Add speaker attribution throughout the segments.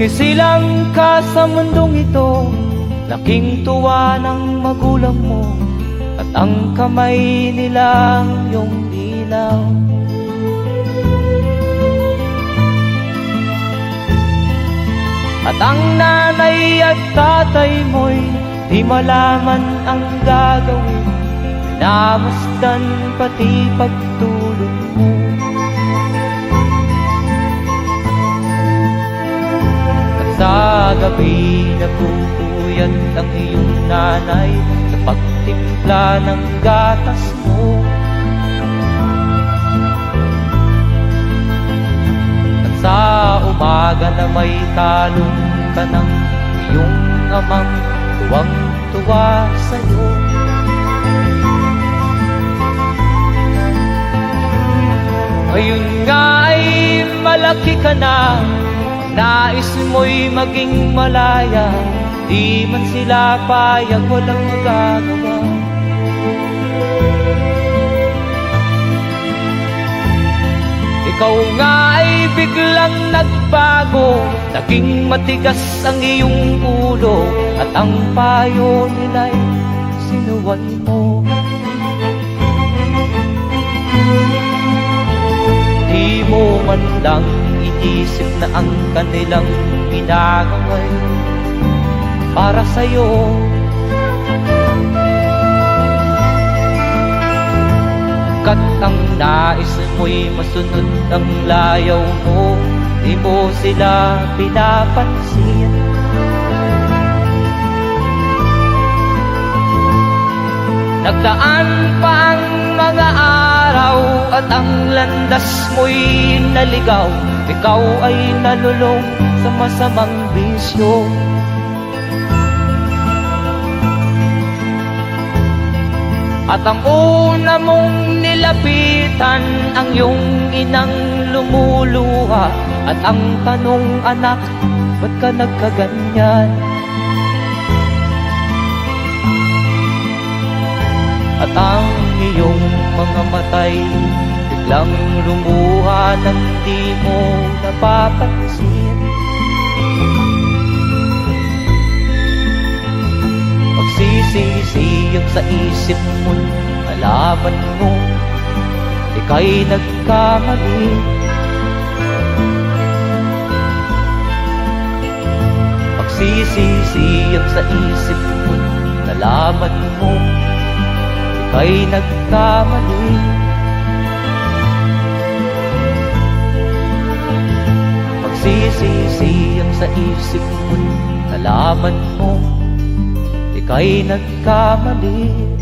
Speaker 1: Sumisilang ka sa mundong ito, laking tuwa ng magulang mo, at ang kamay nila iyong ilaw. At ang nanay at tatay mo'y di malaman ang gagawin, namasdan pati pagtulog mo. Sa gabi nagpupuyat ang iyong nanay sa pagtimpla ng gatas mo. At sa umaga na may talong ka ng iyong amang tuwang-tuwa sa'yo. Ngayon nga ay malaki ka na, nais mo'y maging malaya, di man sila payag, walang magagawa. Ikaw nga ay biglang nagbago, naging matigas ang iyong ulo, at ang payo nila'y sinuway mo. Di mo man lang iisip na ang kanilang ginagaway para sa'yo. Kat ang nais mo'y masunod ang layaw mo, di mo sila pinapansin. Nagdaan pa ang mga araw at ang landas mo'y naligaw, ikaw ay nalulong sa masamang bisyo. At ang una mong nilapitan ang iyong inang lumuluha, at ang tanong, anak, ba't ka nagkaganyan? At ang iyong mga matay biglang lumuha nang di mo napapansin. Magsisisiyag sa isip mo, nalaman mo ika'y nagkamali. Magsisisiyag sa isip mo, nalaman mo ika'y nagkamali. Magsisisiyag sa isip mo, nalaman mo ika'y nagkamali.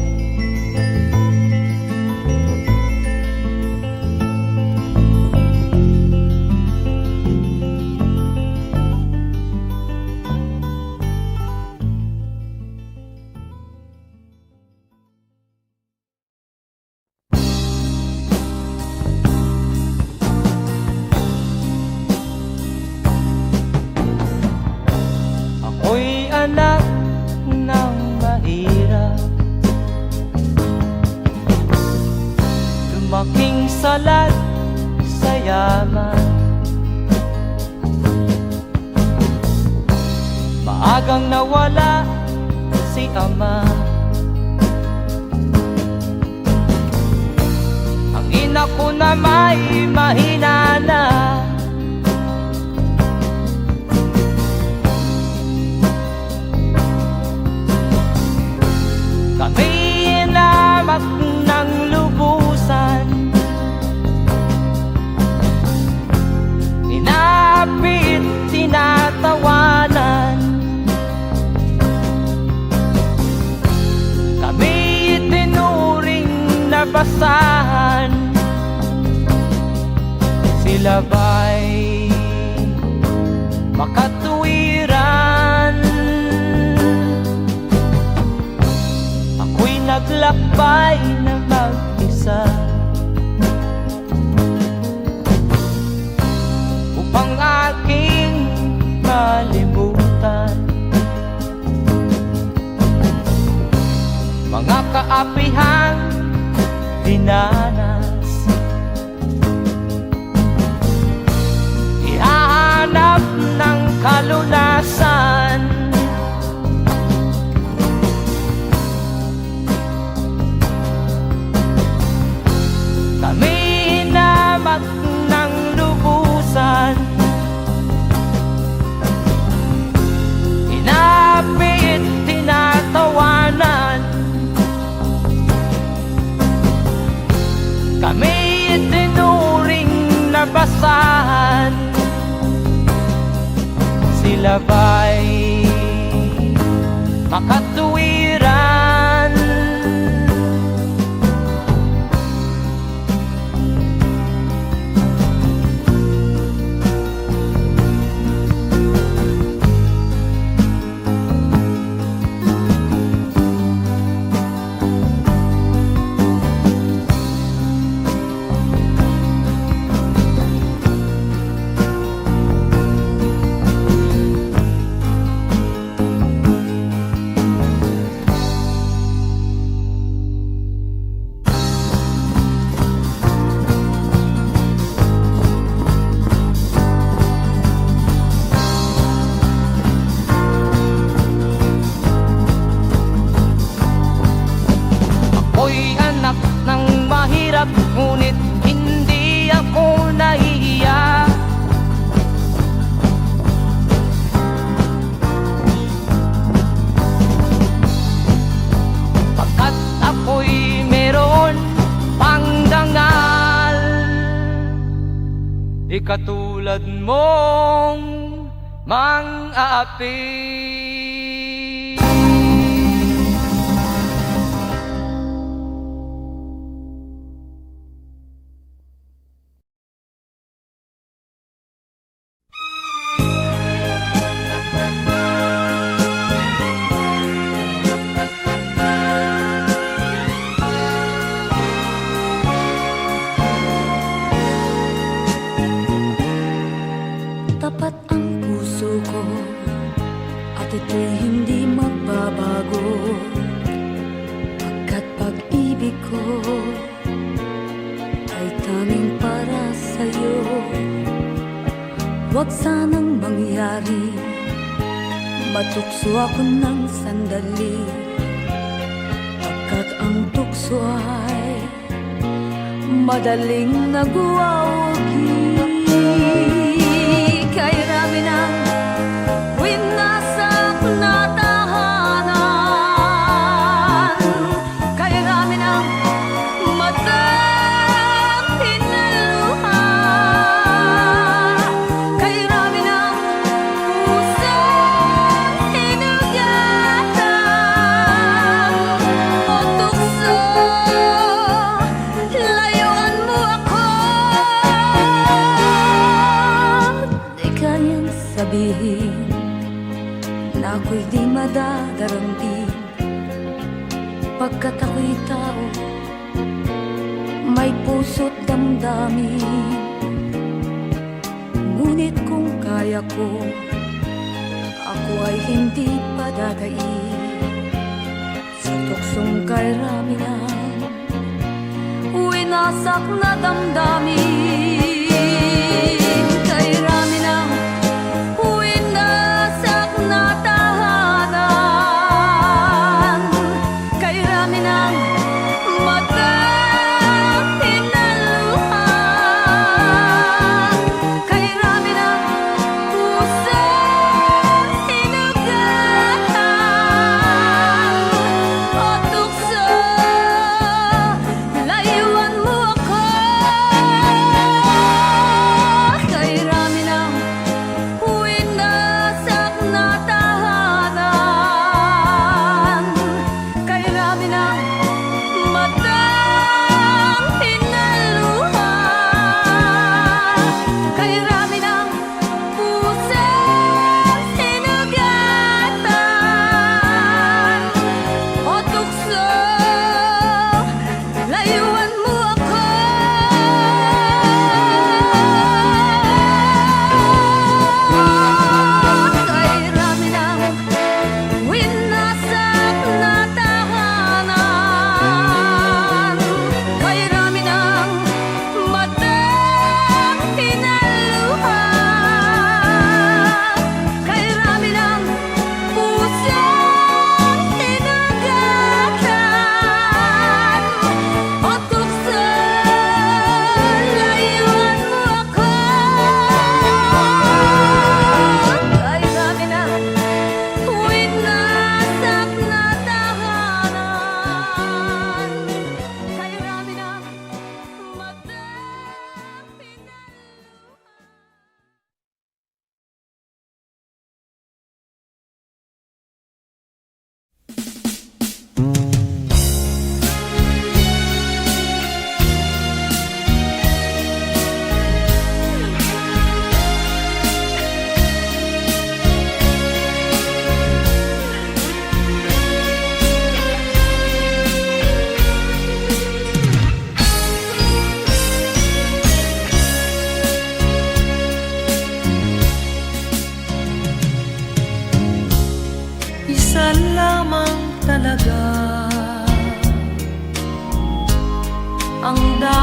Speaker 1: Ako'y anak ng mahirap, lumaking salat sa yaman. Maagang nawala si ama, ang ina ko na may mahina na. Kami inamak ng lubusan, inapit, tinatawanan. Kami itinuring na basahan, sila ba'y makatuwiran? Ako'y naglakbay na mag-isa upang aking malimutan mga kaapihang dinanas. Ihahanap ng malunasan. Kami hinamak ng lubusan, inapit, tinatawanan. Kami itinuring na basahan. Sila ba'y makatuwiran? Ako'y anak ng mahirap, ngunit hindi ako nahihiya. Pagkat ako'y meron pang dangal, di katulad mong mang-aapi.
Speaker 2: Tapat ang puso ko at ito'y hindi magbabago, pagkat pag-ibig ko ay tanging para sa'yo. Huwag sanang mangyari matukso ako ng sandali, pagkat ang tukso ay madaling nagwawagi. Kay rami ng winasak na tahanan, kay rami ng matang hinaluha, kay rami ng pusong hinugatan. O tukso, layuan mo ako. Di kayang sabihin na ako'y di madadaramdin, pagkat ako'y tao, may puso't damdamin. Ngunit kung kaya ko, ako ay hindi padadaig sa tuksong kay rami ng winasak na damdamin. Kay rami ng winasak na tahanan, kay rami ng matang hinaluha, kay rami ng pusong hinugatan. O tukso, layuan mo ako.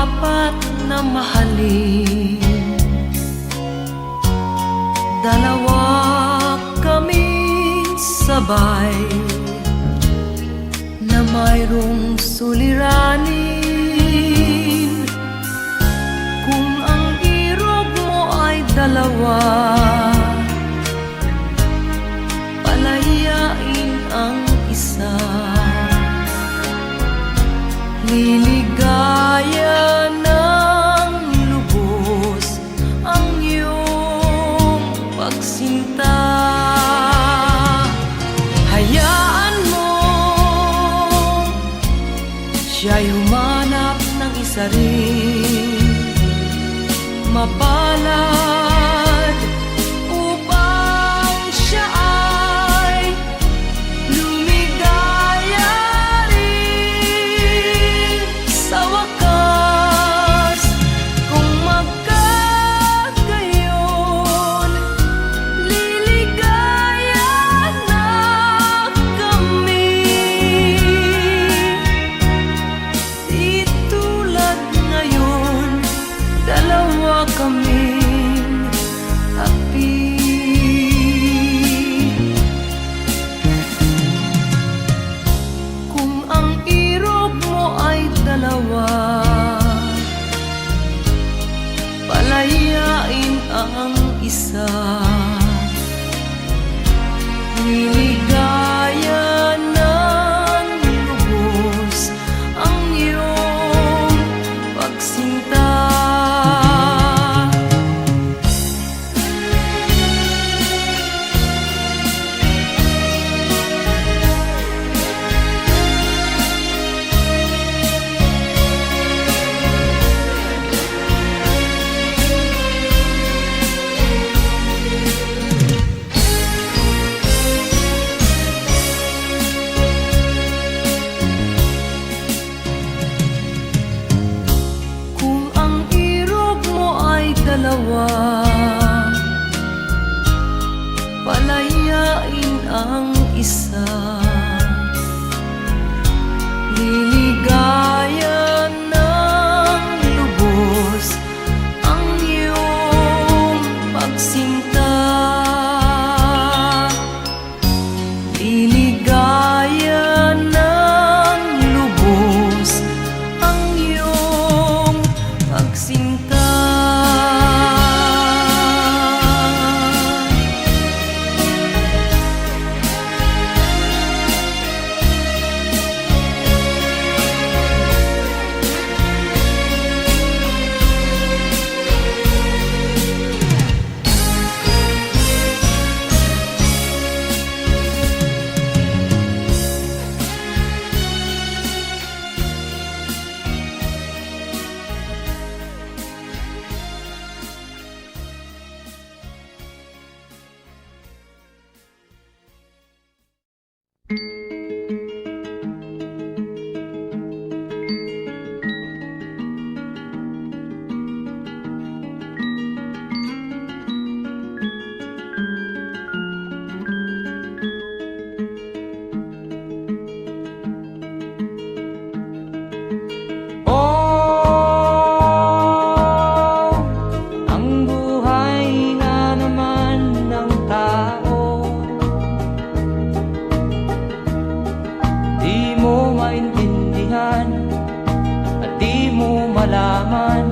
Speaker 3: dapat na mahalin. Dalawa kaming sabay na mayroong suliranin. Kung ang irog mo ay dalawa, palayain ang isa. Liligaya ng lubos ang iyong pagsinta. Hayaan mo siya'y humanap ng isa rin mapalad upang siya ay lumigaya rin sa wakas. Kung magkagayon, liligaya na kami. Di tulad ngayon, dalawa kaming api. Kung ang irog mo ay dalawa, palayain ang isa. Liligaya ng lubos ang iyong pagsinta. Kung ang irog mo ay dalawa, palayain ang isa. Liligaya ng lubos ang iyong pagsinta. Liligaya ng lubos ang iyong pagsinta.
Speaker 1: Oh, ang buhay nga naman ng tao, di mo maintindihan at di mo malaman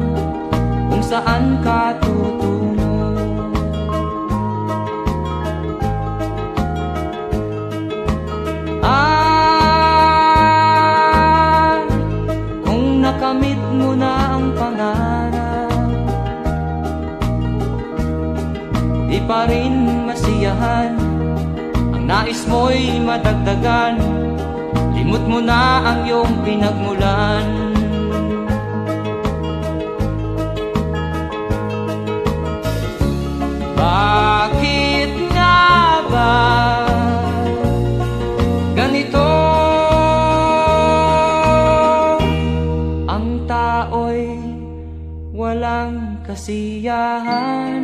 Speaker 1: kung saan ka tutungo. Kung nakamit mo na ang pangarap, di pa rin masiyahan ang nais mo'y madagdagan. Limot mo na ang iyong pinagmulan. Bakit nga ba ganito? Ang tao'y walang kasiyahan.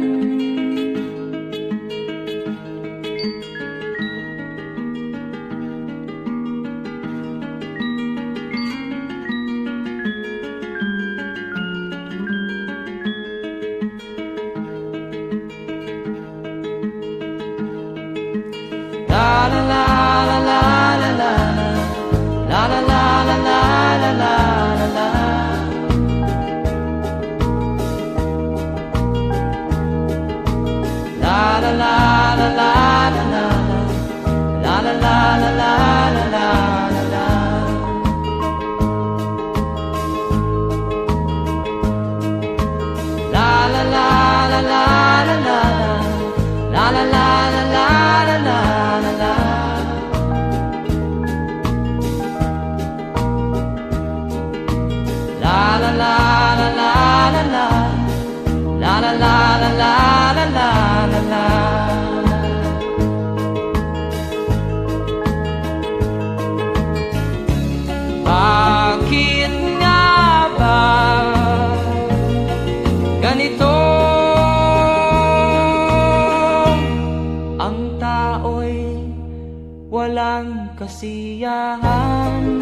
Speaker 1: walang kasiyahan.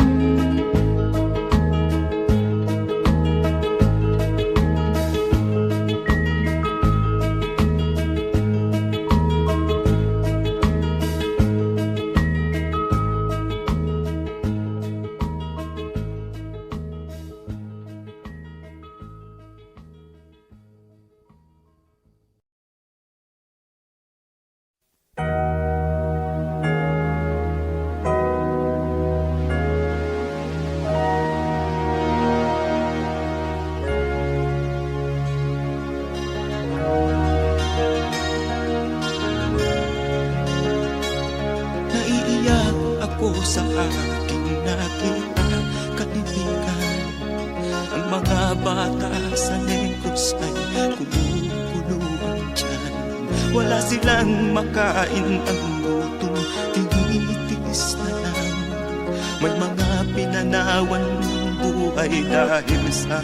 Speaker 4: Naiiyak ako sa aking nakita, kaibigan. Ang mga bata sa Negros ay kumukuluan dyan. Wala silang makain, ang gutom tinitiis na lang. May mga pinanawan ng buhay dahil sa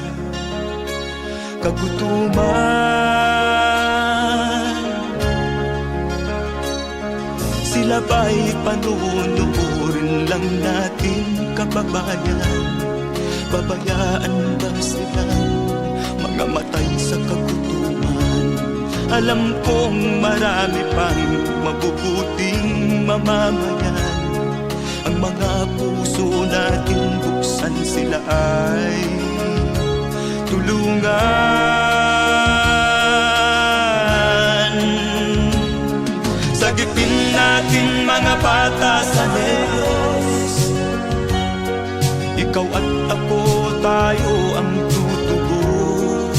Speaker 4: kagutuman. Sila ba'y panunurin lang natin, kababayan? Babayaan ba silang mga matay sa kagutuman? Alam kong marami pang mabubuting mamamayan. Ang mga puso natin buksan, sila ay tulungan. Sagipin natin mga bata sa Negros. Ikaw at ako, tayo ang tutubos.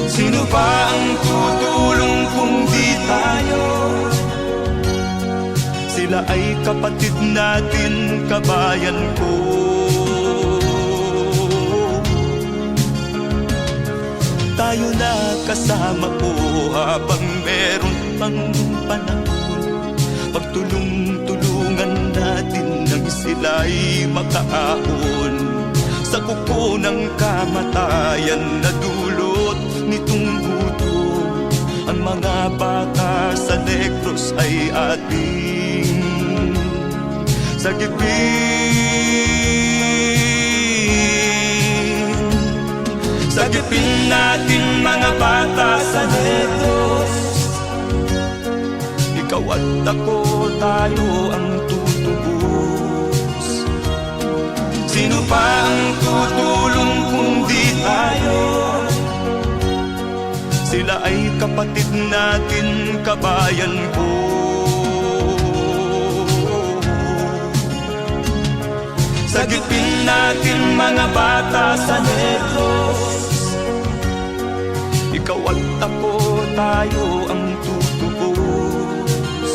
Speaker 4: Sino ba ang tutulong kung di tayo? Sila ay kapatid natin, kabayan ko. Tayo na kasama ko habang meron pang panahon. Pagtulong-tulungan natin nang sila'y makaahon sa kuko ng kamatayan na dulot nitong gutom. Ang mga bata sa Negros ay ating sagipin. Sagipin natin mga bata sa Negros. Ikaw at ako, tayo ang tutubos. Sino pa ang tutulong kung di tayo? Sila ay kapatid natin, kabayan ko. Sagipin natin mga bata sa Negros. Ikaw at ako, tayo ang tutubos.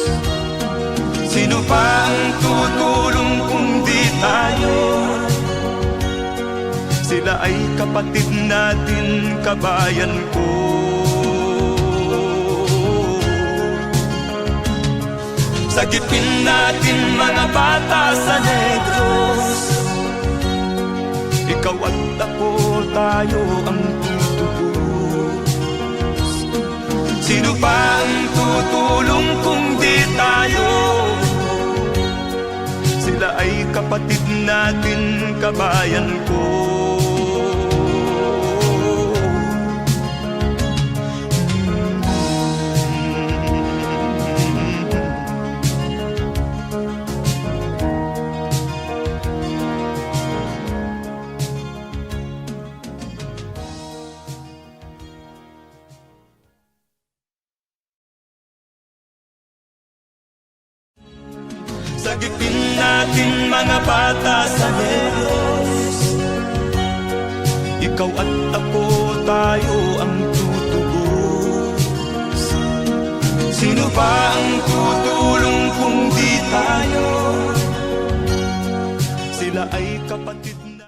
Speaker 4: Sino pa ang tutulong kung di tayo? Sila ay kapatid natin, kabayan ko. Sagipin natin mga bata sa Negros. Ikaw at ako, tayo ang tutubos. Sino pa ang tutulong kung di tayo? Sila ay kapatid natin, kabayan ko. Sagipin natin mga bata sa Negros. Ikaw at ako, tayo ang tutubos. Sino ba ang tutulong kung di tayo? Sila ay kapatid na.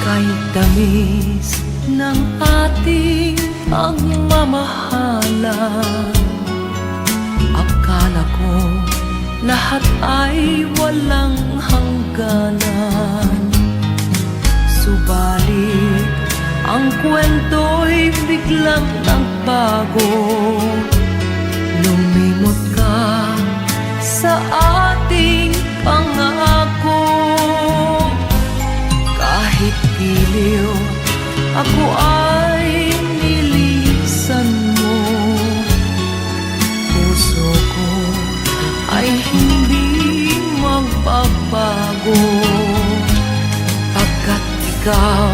Speaker 3: Kahit tamis ng ating pagmamahalan, akala ko lahat ay walang hanggan. magbago. Lumimot ka sa ating pangako. Kahit giliw, ako ay nilisan mo. Puso ko ay hindi magbabago, pagkat ikaw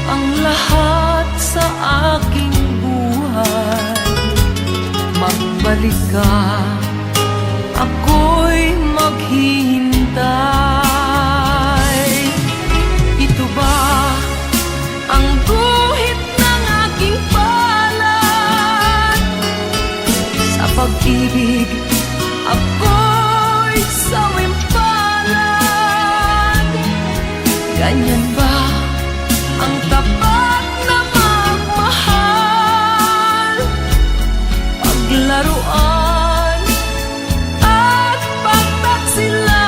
Speaker 3: ang lahat sa aking buhay. Magbalik ka, ako'y maghihintay. Ito ba ang guhit ng aking palad? Sa pag-ibig, ako'y sawimpalad. Ganyan ba ang tapat na magmahal? Paglaruan at pagtaksilan.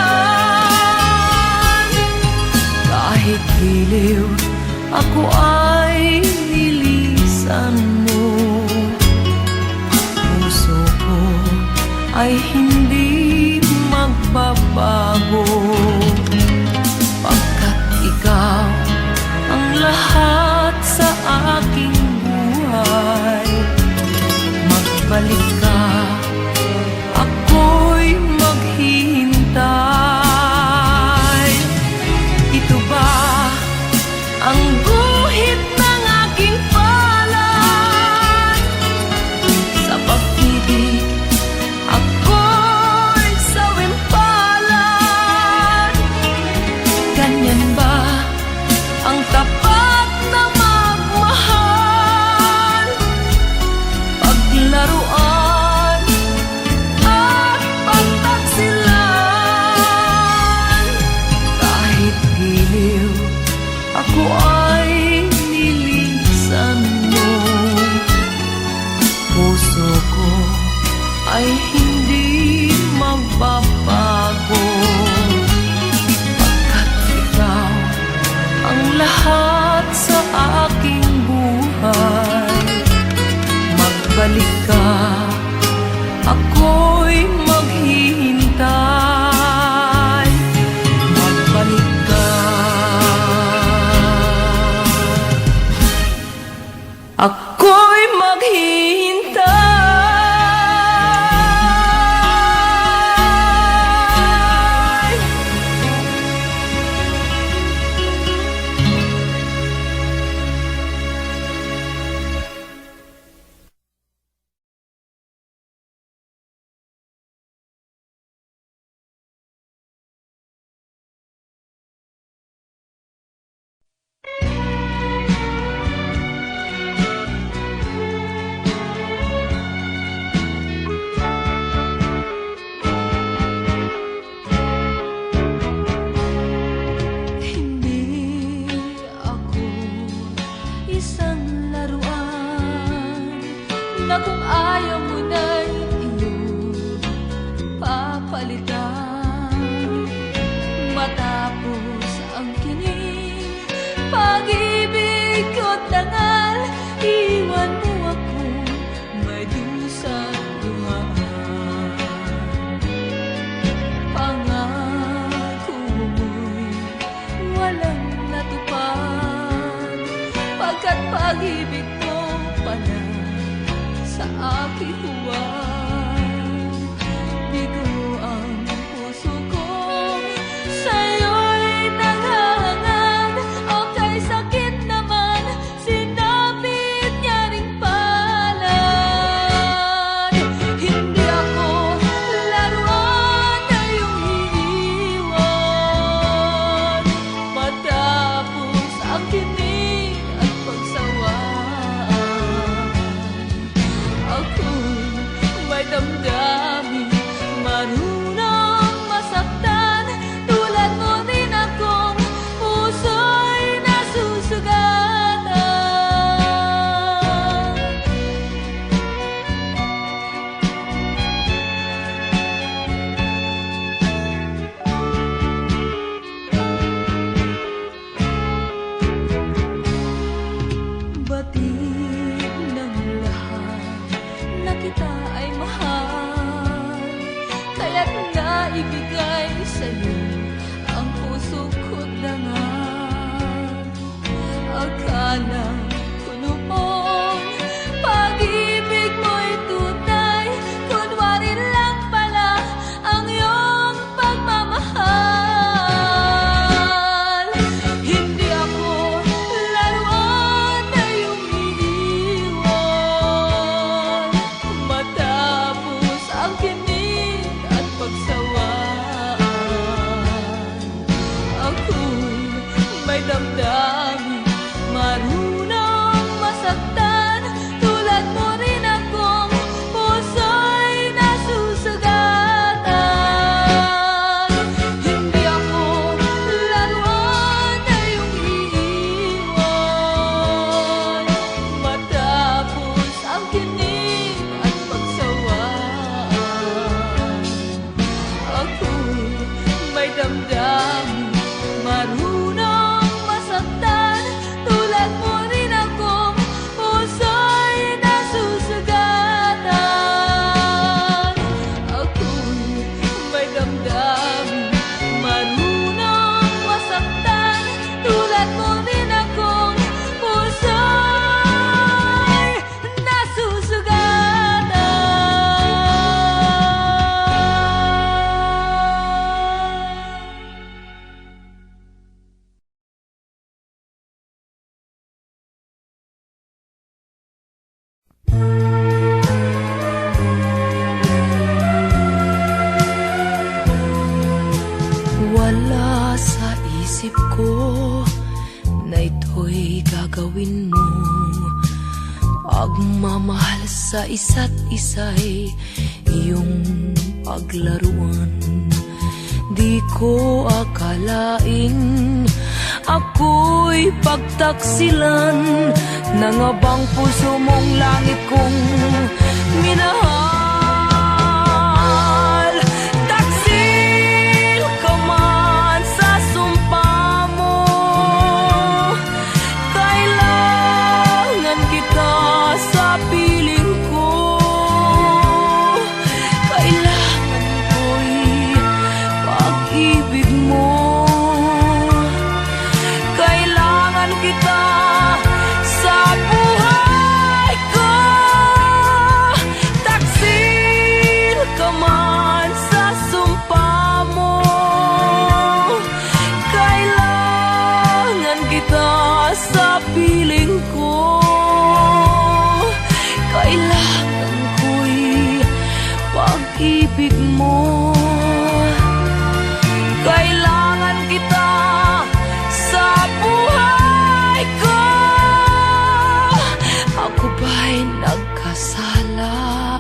Speaker 3: may damdamin, marunong masaktan. Tulad mo rin akong puso'y nasusugatan. Hindi ako laruan na iyong iiwan matapos ang kinig at pagsawaan. Ako'y may damdamin, marunong masaktan. Tulad mo rin akong puso'y nasusugatan. Ako'y may damdamin, marunong masaktan. Tulad mo rin akong puso'y nasusugatan. Wala sa isip ko na ito'y gagawin mo. Pagmamahal sa isa't isa'y iyong paglaruan. Di ko akalaing ako'y pagtaksilan ng abang puso mong langit kong minahal. Taksil ka man sa sumpa mo, kailangan kita sa piling ko. Kailangan ko'y pag-ibig mo. Kailangan kita sa buhay ko. Taksil ka man sa sumpa mo, kailangan kita sa piling ko. Kailangan ko'y pag-ibig mo. Kailangan kita sa buhay ko. Ako ba'y nagkasala?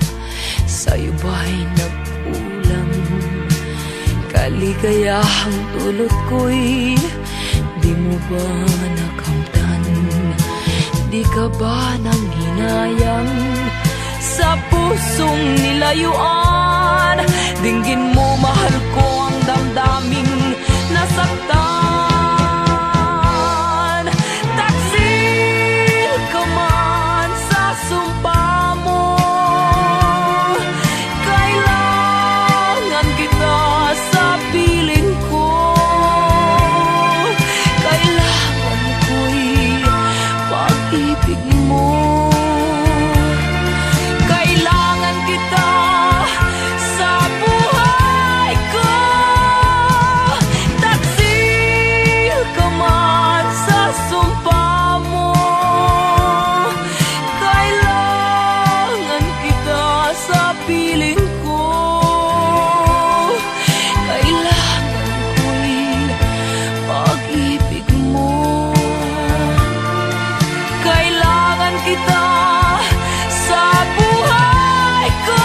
Speaker 3: Sa'yo ba'y nagkulang? Kaligayahang dulot ko'y di mo ba nakamtan? Di ka ba nanghinayang sa pusong nilayuan? Dinggin mo, mahal ko, ang damdaming nasaktan. Taksil ka man sa sumpa mo, kailangan kita sa piling ko. Kailangan ko'y pag-ibig mo. Kailangan kita sa buhay ko. Taksil ka man sa sumpa mo, kailangan kita sa piling ko. Kailangan ko'y pag-ibig mo. Kailangan kita sa buhay ko.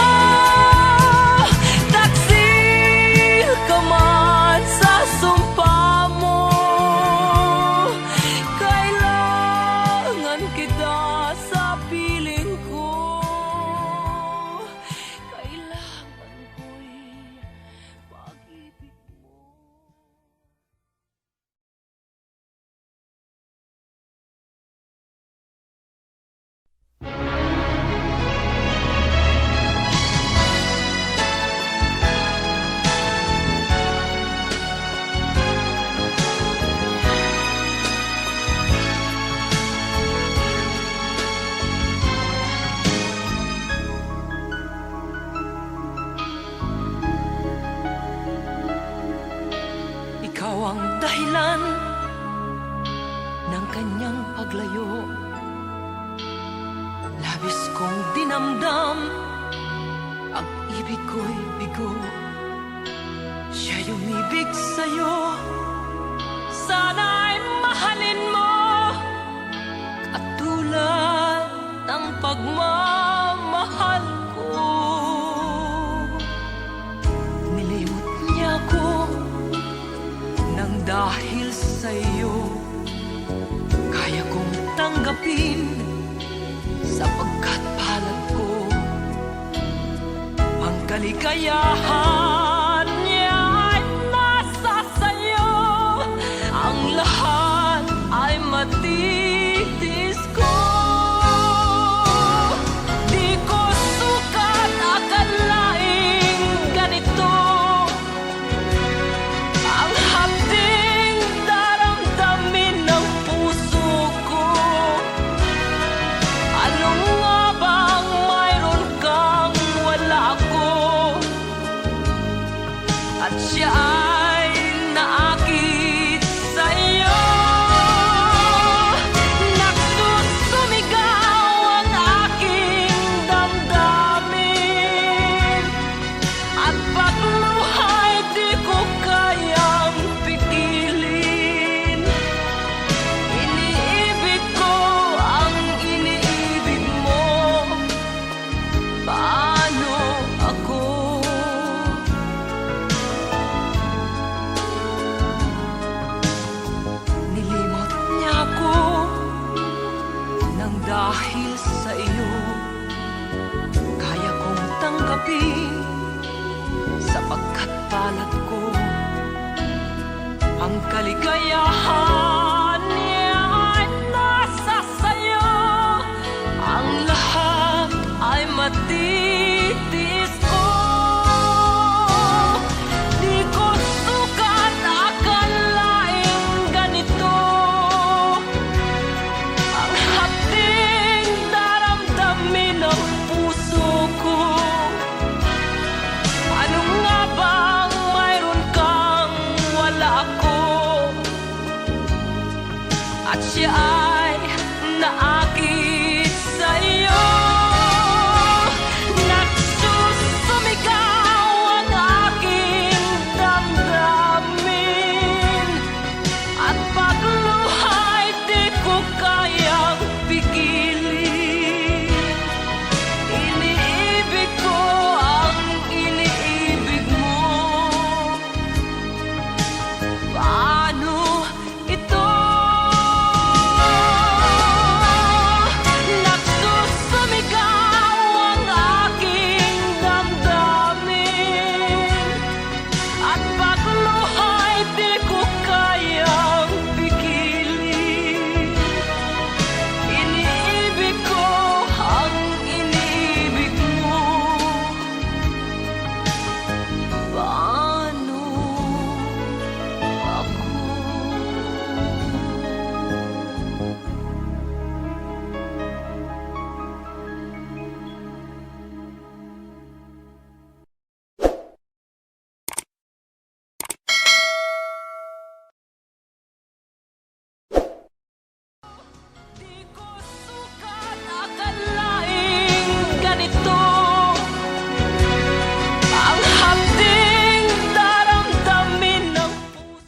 Speaker 3: Taksil ka man sa sumpa mo, kailangan kita sa piling ko. Kailangan ko'y pag-ibig mo. Ikaw ang dahilan ng kanyang paglayo. Labis kong dinamdam, ang ibig ko'y bigo. Siya'y umibig sa'yo, sana'y mahal dahil sa'yo kaya kong tanggapin, sapagkat palad ko ang kaligayahan niya ay nasa sayo. Ang lahat ay matitis ko. Di ko sukat akalaing ganito ang hapding daramdamin ng puso ko. Ano nga bang mayroon kang wala ako, at siya ay naakit sa'yo. Nagsusumigaw ang aking damdamin, at pagluhay di ko kayang pigilin. Iniibig ko ang iniibig mo. Paano ako? Nilimot niya ako nang dahil sa iyo kaya kong tanggapin, sapagkat palad ko ang kaligayahan niya ay nasa sayo. Ang lahat ay matitis ko. Di ko sukat akalaing ganito ang hapding daramdamin ng puso ko. Ano nga bang mayroon kang wala ako, at siya ay naakit sa'yo. Nagsusumigaw ang aking damdamin, at pagluhay di ko kayang pigilin. Iniibig ko ang iniibig mo. Paano ito? Nagsusumigaw ang aking damdamin, at pagluhay di ko kayang pigilin. Iniibig ko ang iniibig mo. Paano ako? Di ko sukat akalaing ganito ang hapding daramdamin ng puso.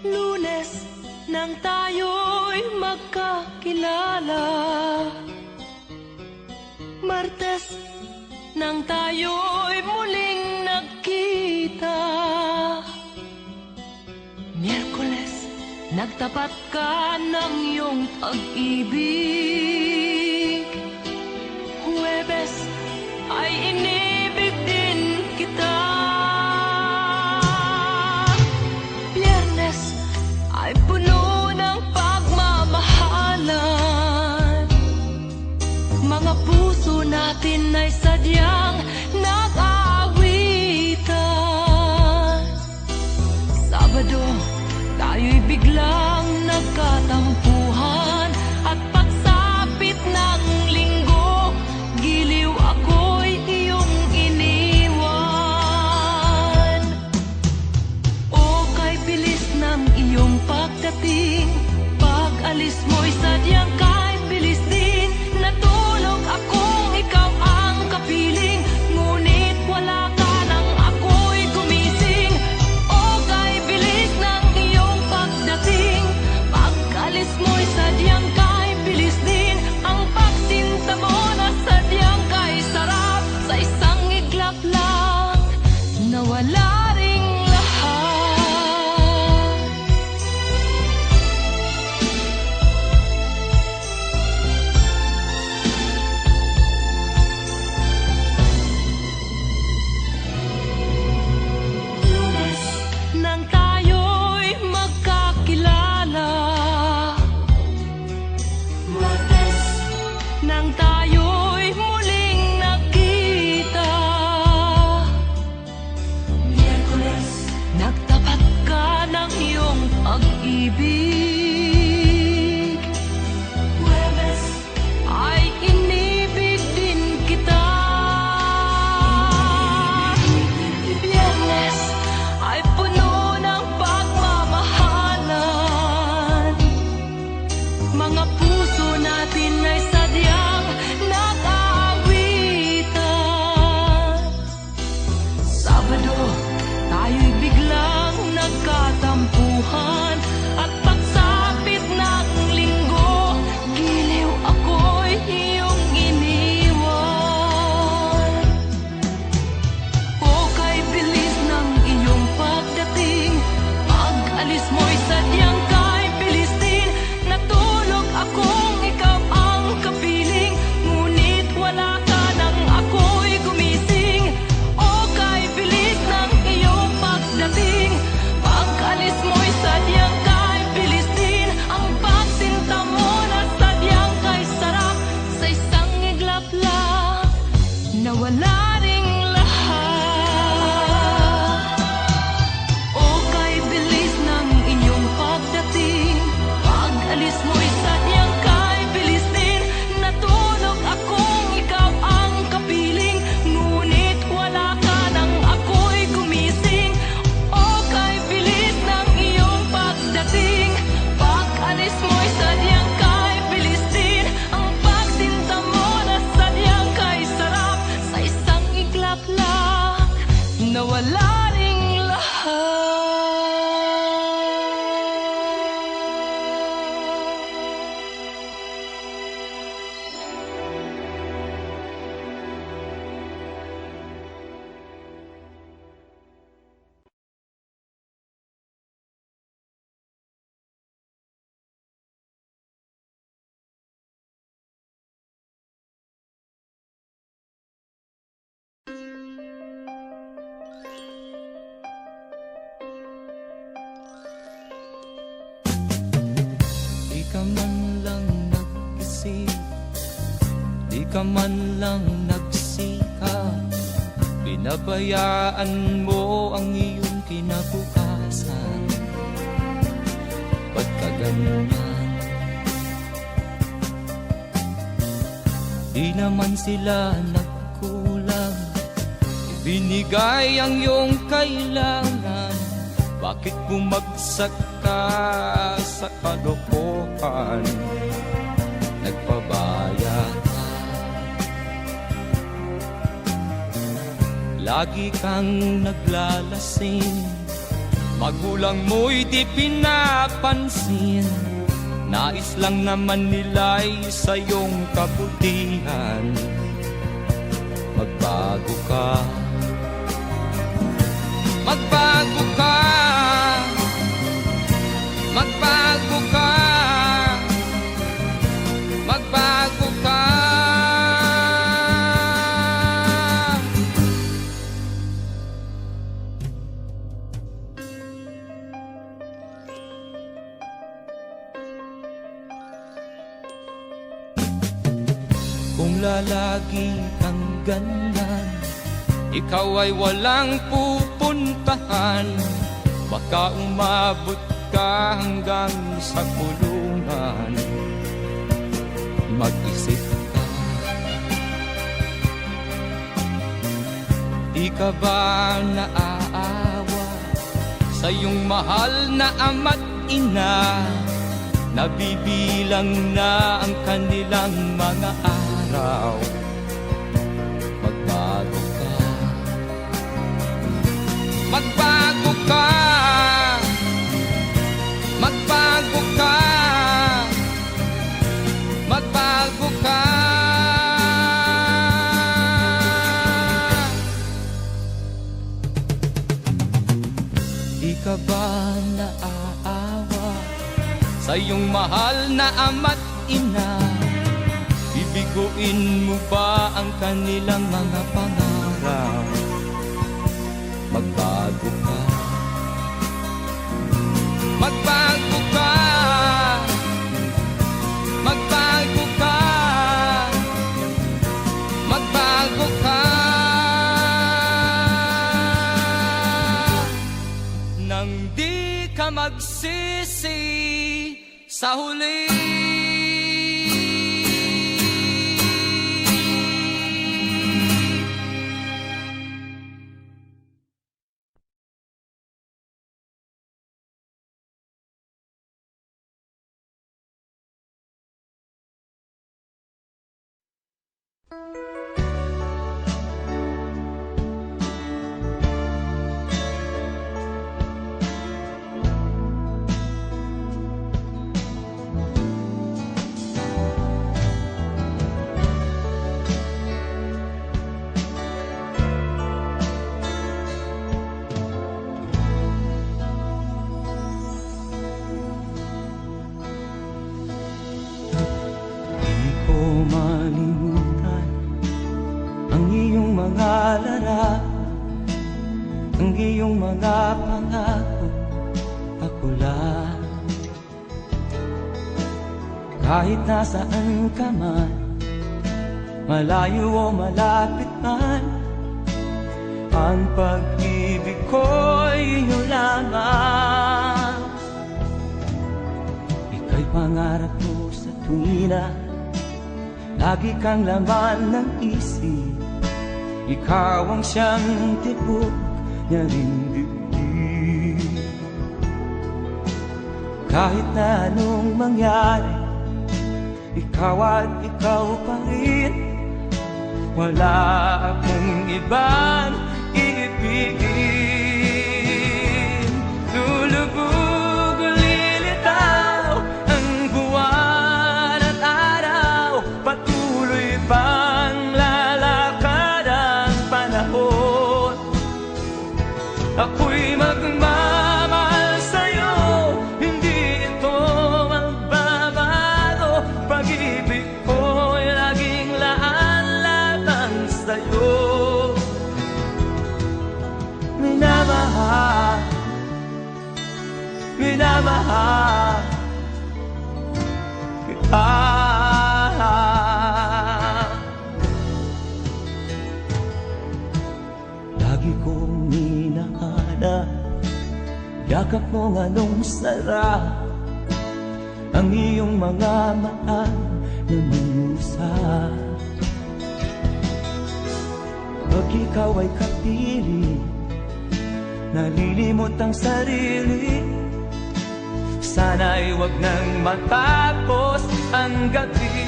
Speaker 3: Lunes nang tayo'y magkakilala, Martes nang tayo'y muling nagkita, Miyerkules nagtapat ka ng iyong pag-ibig, Huwebes ay inibig din kita, Biyernes ay puno ng pagmamahalan. Mga puso natin ay sadyang nag-aawitan. Sabado, tayo'y biglang nagkatampuhan, at pagsapit nang tayo'y muling nakita. Miyerkules, nagtapat ka ng iyong pag-ibig. Huwebes, ay inibig din kita. Biyernes, ay puno ng pagmamahalan. Mga puso natin ay sadyang nag-aawitan. Sabado, tayo'y biglang nagkatampuhan. At pagsapit ng linggo, giliw ako'y iyong iniwan. O kay bilis ng iyong pagdating, pag-alis mo'y sadyang kay bilis din. Natulog akong ikaw ang kapiling, ngunit wala ka nang ako'y gumising. O kay bilis ng iyong pagdating, pag-alis mo'y sadyang kay bilis din. Ang pagsinta mo na sadyang kay sarap, sa isang iglap lang, nawala ring lahat. O kay bilis ng inyong pagdating, pag-alis mo'y sadyang kay bilis din. Natulog akong ikaw ang kapiling, ngunit wala ka nang ako'y gumising. O kay bilis ng iyong pagdating, pag-alis mo'y sadyang kay bilis din. Ang pagsinta mo na sadyang kay sarap, sa isang iglap lang, nawala ring lahat.
Speaker 1: Di ka man lang nag-isip, di ka man lang nagsikap, pinabayaan mo ang iyong kinabukasan. Ba't ka ganyan? Di naman sila nagkulang, ibinigay ang iyong kailangan. Bakit bumagsak ka sa kalokohan? Nagpabaya ka, lagi kang naglalasing, magulang mo'y di pinapansin. Nais lang naman nila'y sa iyong kabutihan. Magbago ka, magbago ka, magbago ka, magbago ka. Kung lalagi kang ganyan, ikaw ay walang pupuntahan. Baka umabot ka hanggang sa kulungan. Mag-isip ka, di ka ba naaawa sa iyong mahal na ama't ina? Nabibilang na ang kanilang mga araw. Magbago ka, magbago ka, magbago ka, magbago ka. Di ka ba naaawa sa iyong mahal na ama't ina? Bibiguin mo ba ang kanilang mga pangarap? Magbago ka, magbago ka, magbago ka,
Speaker 4: sa huli. Di ko malimutan ang iyong mga larawan, ang iyong mga pangako, ako lang. Kahit nasaan ka man, malayo o malapit man, ang pag-ibig ko'y iyo lamang. Ika'y pangarap ko sa tuwina, lagi kang laman ng isip. Ikaw ang siyang tibok niya ring dibdib. Kahit na anong mangyari, ikaw at ikaw pa rin. Wala akong ibang iibigin. Lulubog o lilitaw ang buwan at araw, patuloy pang lalakad ang panahon. Ako'y magmamahal sa'yo, hindi ito magbabago. Pag-ibig ko'y laging laan lamang sa'yo. Minamahal, minamahal kita. Lagi kong hinahanap yakap mong anong sarap, ang iyong mga mata na minusap. Pag ikaw ay kapiling, nalilimot ang sarili. Sana'y wag nang matapos ang gabi.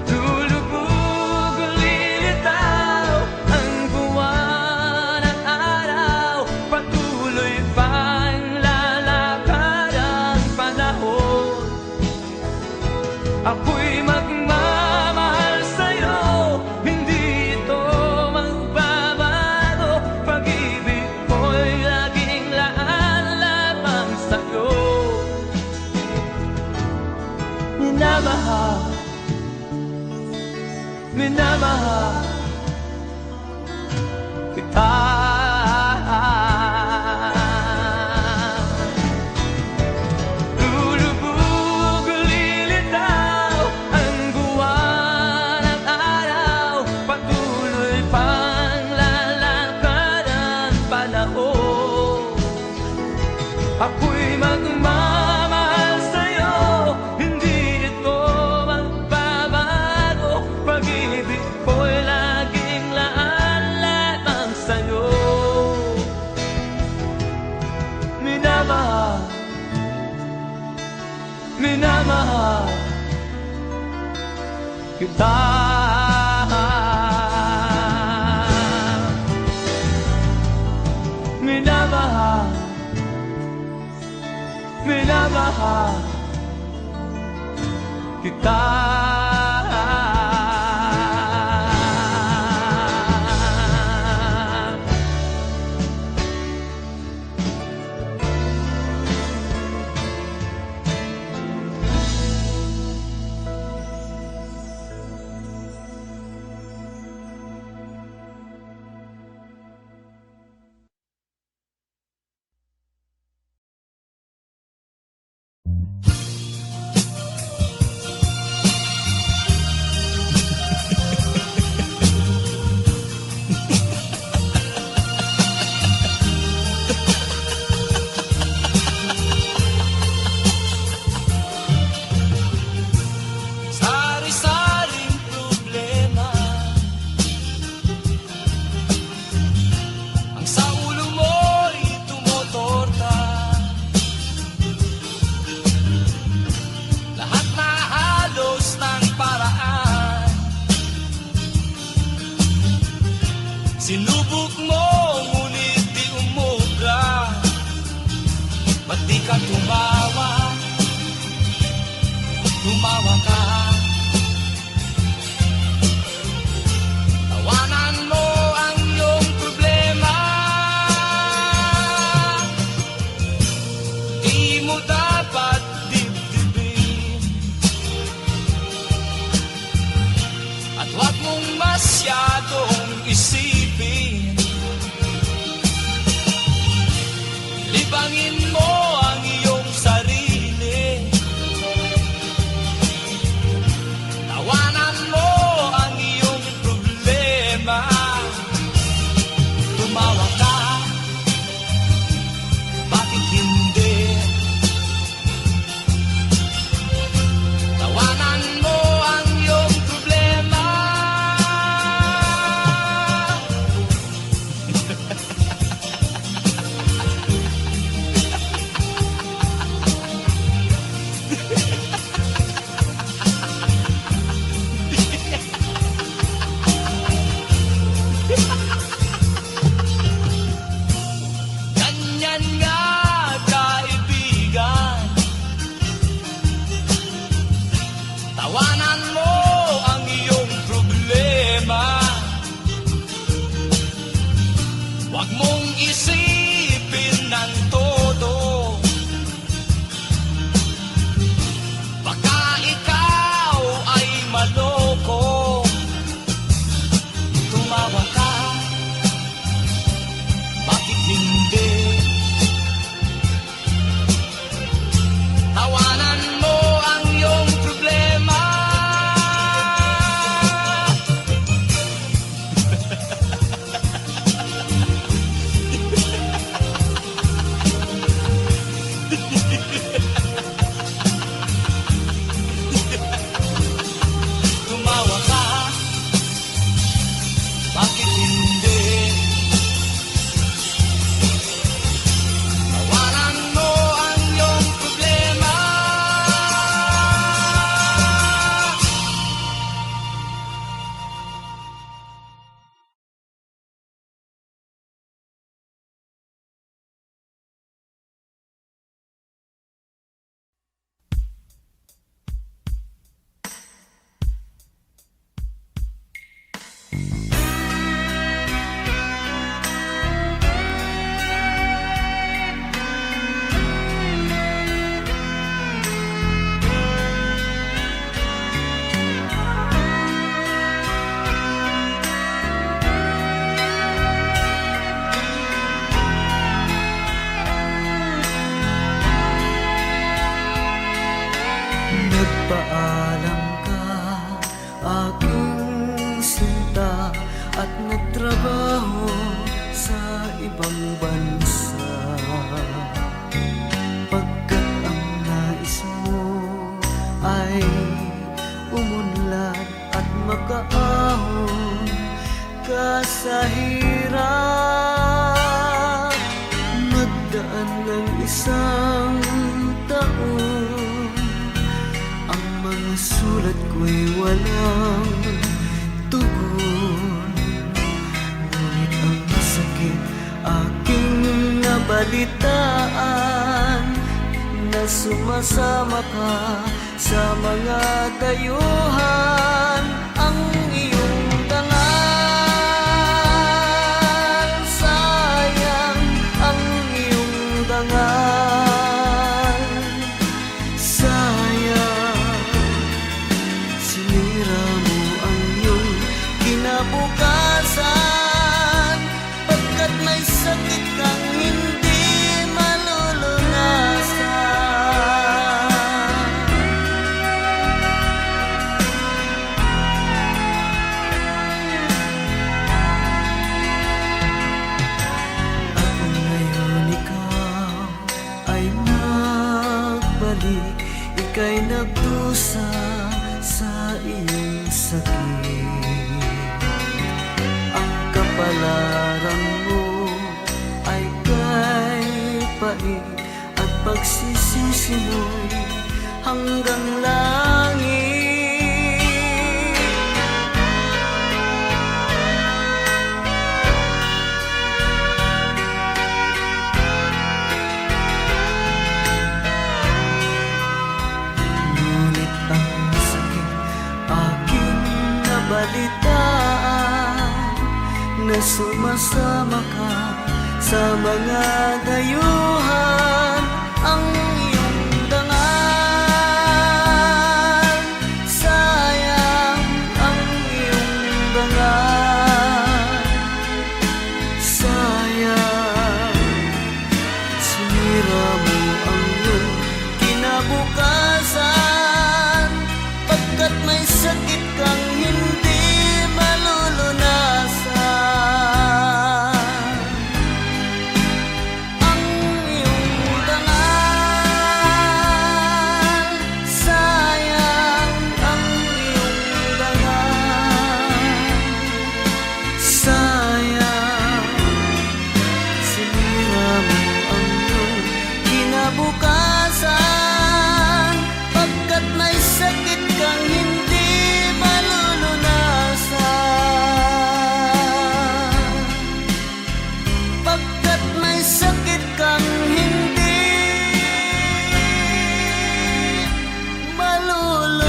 Speaker 4: Lulubog o lilitaw ang buwan at araw, patuloy pang lalakad ang panahon. Ako'y magmamahal sa'yo, hindi ito magbabago. Pag-ibig ko'y laging laan lamang sa'yo. Minamahal, minamahal kita. Lulubog o lilitaw ang buwan at araw, patuloy pang lalakad ang panahon. Ako'y magmamahal sa'yo, hindi ito magbabago. Pag-ibig ko'y laging laan lamang sa'yo. Minamahal, minamahal kita. Minamahal, minamahal kita. ka tumawa, tumawa ka. Tawanan mo ang iyong problema. Di mo dapat dibdibin, at huwag mong masyadong isipin. Libangin mo ang iyong sarili. Tawanan mo ang iyong problema. Tumawa ka, bakit hindi? Tawanan mo ang iyong problema. Ganyan nga, kaibigan. Tawanan mo ang iyong problema. Huwag mong isipin ng todo. Baka ikaw ay maloko. Tumawa ka, bakit hindi? Tawanan mo ang iyong problema. Tumawa ka, bakit hindi? Tawanan mo ang iyong problema.
Speaker 5: Nagpaalam ka, aking sinta, at nagtrabaho sa ibang bansa. Pagkat ang nais mo ay umunlad at makaahon ka sa hirap. Nagdaan ng isang taon, ang mga sulat ko'y walang tugon. Ngunit ang sakit aking nabalitaan, na sumasama ka sa mga dayuhan. Ang iyong dangal, sayang ang iyong dangal. Sayang, sinira mo ang iyong kinabukasan, pagkat may sakit kang hindi malulunasan. At ngayon ikaw ay nagbalik, ika'y nagdusa sa iyong sakit. Ang kapalaran mo ay kay pait, at pagsisisi mo'y hanggang langit. sumasama ka sa mga dayuhan. Ang iyong dangal, sayang ang iyong dangal, sayang sinira mo ang iyong kinabukasan, pagkat may sakit kang hindi malulunasan. Ang iyong dangal, sayang ang iyong dangal, sayang sinira mo ang iyong kinabukasan, pagkat may sakit kang hindi malulunasan, pagkat may sakit kang hindi malulunasan.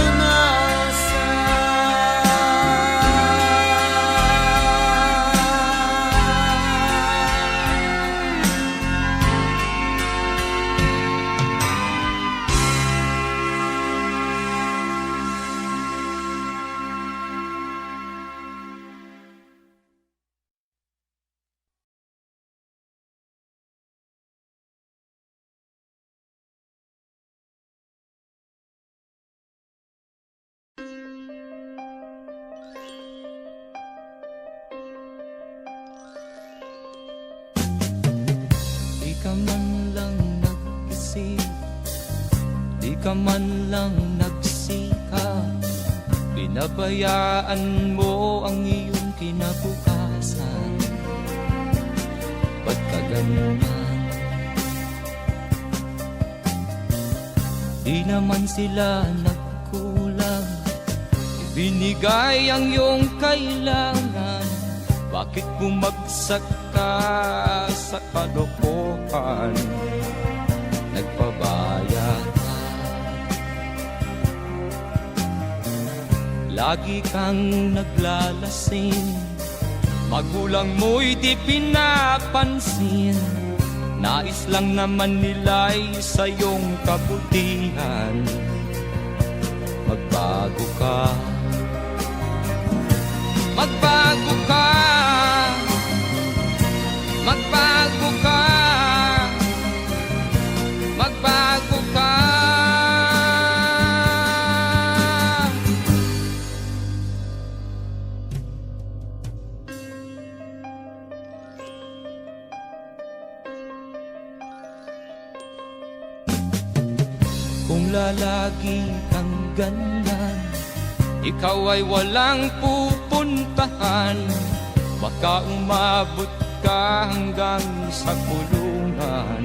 Speaker 1: Di ka man lang nag-isip, di ka man lang nagsikap, pinabayaan mo ang iyong kinabukasan. Ba't ka ganyan? Di naman sila nagkulang, ibinigay ang iyong kailangan. Bakit bumagsak ka sa kalokohan? Nagpabaya ka, lagi kang naglalasing, magulang mo'y di pinapansin. Nais lang naman nila'y sa iyong kabutihan. Magbago ka, magbago ka, magbago ka, magbago ka. Kung lalagi kang ganyan, ikaw ay walang pupuntahan. Baka umabot ka hanggang sa kulungan.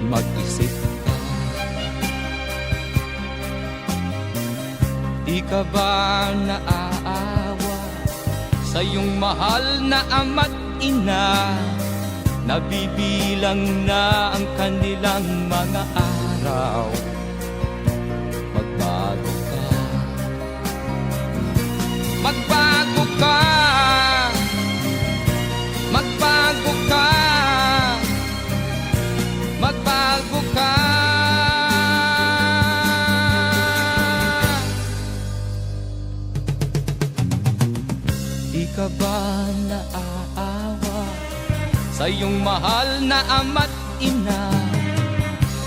Speaker 1: Mag-isip ka, di ka ba naaawa sa iyong mahal na ama't ina? Nabibilang na ang kanilang mga araw. Magbago ka, magbago ka, magbago ka, magbago ka. Di ka ba naaawa sa iyong mahal na ama't ina?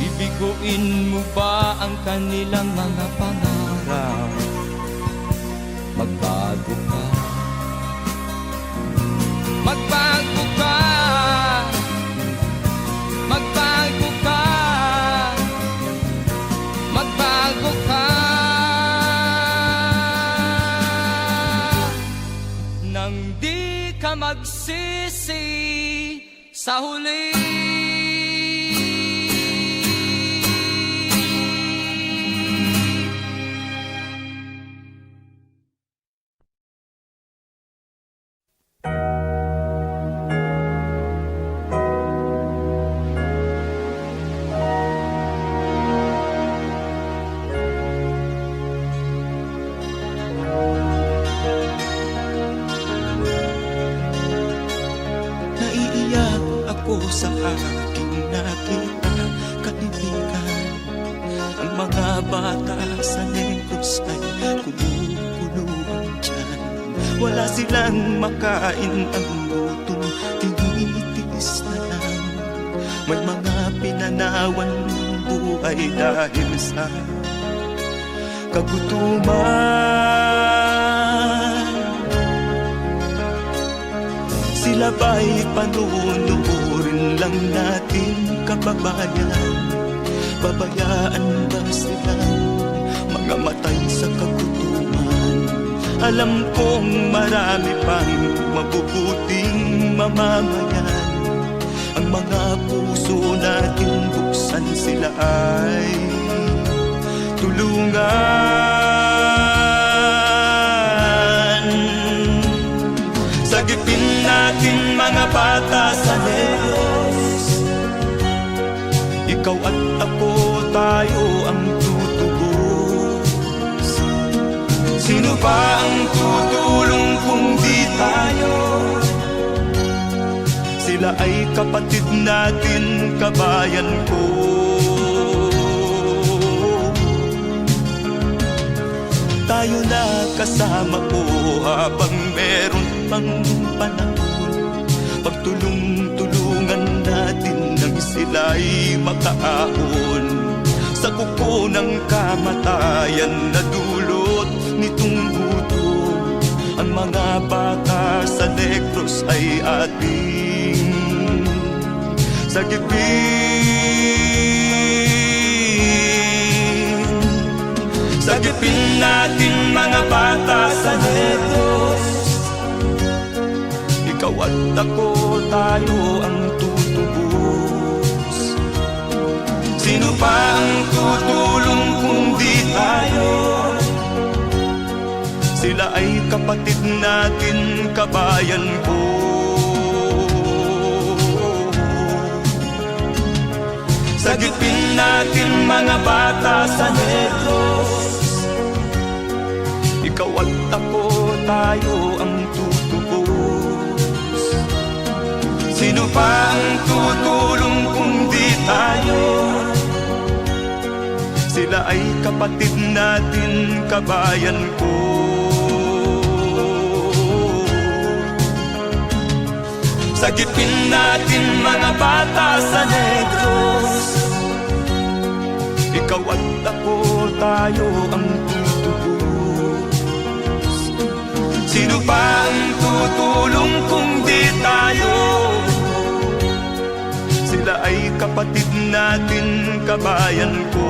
Speaker 1: Bibiguin mo ba ang kanilang mga pangarap? Magbago ka, magbago ka, magbago ka, magbago ka. Nang di ka magsisi sa huli.
Speaker 4: sa aking nakita, kaibigan. Ang mga bata sa Negros ay kumukuluan dyan. Wala silang makain, ang gutom tinitiis na lang. May mga pinanawan ng buhay dahil sa kagutuman. Sila ba'y panunurin lang natin, kababayan? Babayaan ba silang mga matay sa kagutuman? Alam kong marami pang mabubuting mamamayan. Ang mga puso natin buksan, sila ay tulungan. Sagipin natin mga bata sa Negros. Ikaw at ako, tayo ang tutubos. Sino ba ang tutulong kung di tayo? Sila ay kapatid natin, kabayan ko. Tayo na kasama ko habang meron pang panahon. Pagtulong-tulungan natin nang sila'y makaahon sa kuko ng kamatayan na dulot nitong gutom. Ang mga bata sa Negros ay ating sagipin. Sagipin natin mga bata sa Negros. Ikaw at ako, tayo ang tutubos. Sino pa ang tutulong kung di tayo? Sila ay kapatid natin, kabayan ko. Sagipin natin mga bata sa Negros. Ikaw at ako, tayo ang tutubos. Sino pa ang tutulong kung di tayo? Sila ay kapatid natin, kabayan ko. Sagipin natin mga bata sa Negros. Ikaw at ako, tayo ang tutubos. Sino pa ang tutulong kung di tayo? Sila ay kapatid natin, kabayan ko.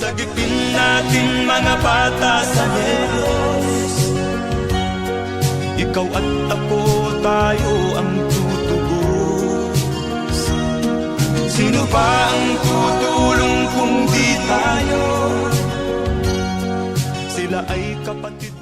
Speaker 4: Sagipin natin mga bata sa Negros. Ikaw at ako, tayo ang tutubos. Sino ba ang tutulong kung di tayo? Sila ay kapatid